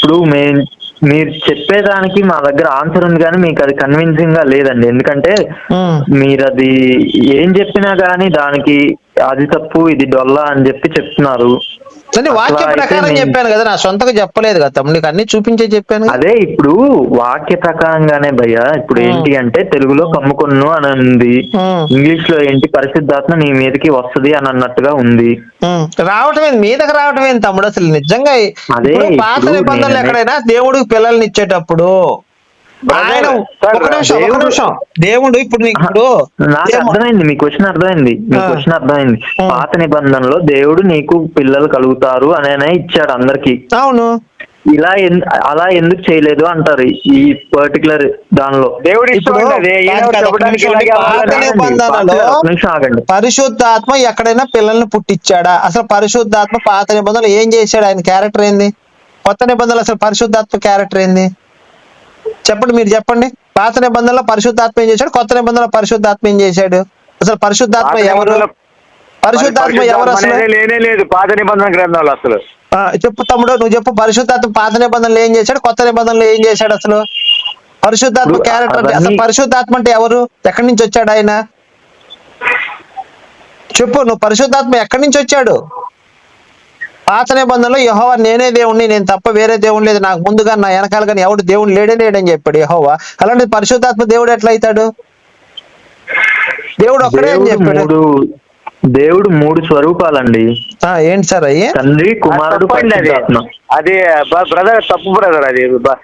ఇప్పుడు మీరు చెప్పేదానికి మా దగ్గర ఆన్సర్ ఉంది, కానీ మీకు అది కన్విన్సింగ్ గా లేదండి. ఎందుకంటే మీరు అది ఏం చెప్పినా గానీ దానికి అది తప్పు ఇది డొల్లా అని చెప్తున్నారు. వాక్య ప్రకారం చెప్పాను కదా, నా సొంతగా చెప్పలేదు కదా తమ్ముడు, నీకు అన్ని చూపించే చెప్పాను. అదే ఇప్పుడు వాక్య ప్రకారంగానే భయ్యా. ఇప్పుడు ఏంటి అంటే తెలుగులో కమ్ముకొన్ను అని ఉంది, ఇంగ్లీష్ లో ఏంటి పరిశుద్ధాత్మ నీ మీదకి వస్తుంది అని అన్నట్టుగా ఉంది. రావటమే మీదకి రావటమే తమ్ముడు. అసలు నిజంగా పాత నిబంధనలు ఎక్కడైనా దేవుడికి పిల్లల్ని ఇచ్చేటప్పుడు ఆయన ఒక నిమిషం దేవుడు ఇప్పుడు నాకు అర్థమైంది, మీ క్వశ్చన్ అర్థమైంది. పాత నిబంధనలో దేవుడు నీకు పిల్లలు కలుగుతారు అనే ఇచ్చాడు అందరికి. అవును. అలా ఎందుకు చేయలేదు అంటారు ఈ పర్టికులర్ దానిలో. దేవుడు పరిశుద్ధాత్మ ఎక్కడైనా పిల్లల్ని పుట్టించాడా? అసలు పరిశుద్ధాత్మ పాత నిబంధనలు ఏం చేశాడు? ఆయన క్యారెక్టర్ ఏంది? కొత్త నిబంధనలు అసలు పరిశుద్ధాత్మ క్యారెక్టర్ ఏంది చెప్పండి, మీరు చెప్పండి. పాత నిబంధనలో పరిశుద్ధాత్మ ఏం చేశాడు? కొత్త నిబంధనలో పరిశుద్ధాత్మ ఏం చేశాడు? అసలు పరిశుద్ధాత్మ ఎవరు? పరిశుద్ధాత్మ ఎవరు అసలు? లేనే లేదు పాత నిబంధన గ్రంథాలు అసలు. చెప్పు తమ్ముడు, నువ్వు చెప్పు. పరిశుద్ధాత్మ పాత నిబంధనలు ఏం చేశాడు? కొత్త నిబంధనలు ఏం చేశాడు? అసలు పరిశుద్ధాత్మ క్యారెక్టర్, అసలు పరిశుద్ధాత్మ అంటే ఎవరు? ఎక్కడి నుంచి వచ్చాడు ఆయన? చెప్పు నువ్వు. పరిశుద్ధాత్మ ఎక్కడి నుంచి వచ్చాడు? పాత నిబంధనలో యెహోవా నేనే దేవుణ్ణి, నేను తప్ప వేరే దేవుడు లేదు, నాకు ముందుగా నా వెనకాల కానీ ఎవడు దేవుడు లేడని చెప్పాడు యెహోవా. అలాంటి పరిశుద్ధాత్మ దేవుడు ఎట్లా అవుతాడు? దేవుడు ఒక్కడే అని చెప్పాడు. దేవుడు 3 స్వరూపాలండి. ఏంటి సార్ అయ్యి? తండ్రి, కుమారుడు, పరిశుద్ధాత్మ. అది బ్రదర్ తప్పు బ్రదర్. అది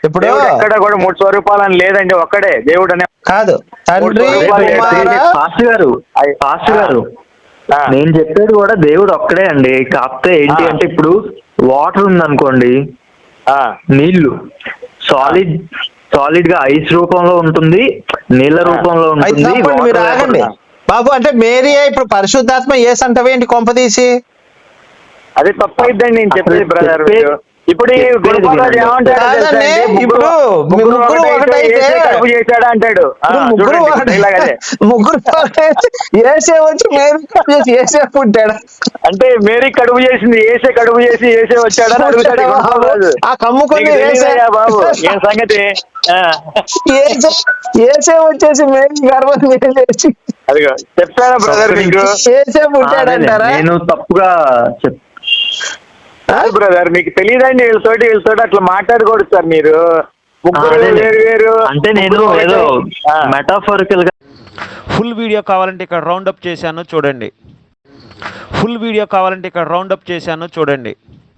ఇప్పుడు ఎక్కడ కూడా 3 స్వరూపాలు అని లేదండి, ఒక్కడే దేవుడు అనే. కాదు తండ్రి పాస్టర్ గారు నేను చెప్పేది కూడా దేవుడు ఒక్కడే అండి. కాకపోతే ఏంటి అంటే ఇప్పుడు వాటర్ ఉందనుకోండి, నీళ్లు సాలిడ్ గా ఐస్ రూపంలో ఉంటుంది, నీళ్ళ రూపంలో ఉంటుంది. మీరు ఆగండి బాబు. అంటే మేరీ ఇప్పుడు పరిశుద్ధాత్మ యేసు అంటవేంటి కొంపదీసి? అది తప్పు అయిద్దండి నేను చెప్పేది బ్రదర్. ఇప్పుడు అంటాడు ముగ్గురు ఏసే వచ్చి మేరీ ఏసే పుట్టాడు అంటే మేరీ కడుపు చేసింది, ఏసే కడుపు చేసి ఏసే వచ్చాడని అడుగుతాడు. ఆ కమ్ముకొని బాబు ఏం సంగతి? ఏసే వచ్చేసి మేరీ గర్భం చేసి అదిగో చెప్తారా బ్రదర్ మీకు? ఏసే పుట్టాడంటారా? నేను తప్పుగా బ్రదర్ మీకు తెలియదండి. వీళ్ళతోటి అట్లా మాట్లాడకూడదు సార్ మీరు. ముగ్గురు వేరు అంటే నేను ఏదో మెటాఫోరికల్ గా. ఫుల్ వీడియో కావాలంటే ఇక్కడ రౌండ్ అప్ చేశాను చూడండి.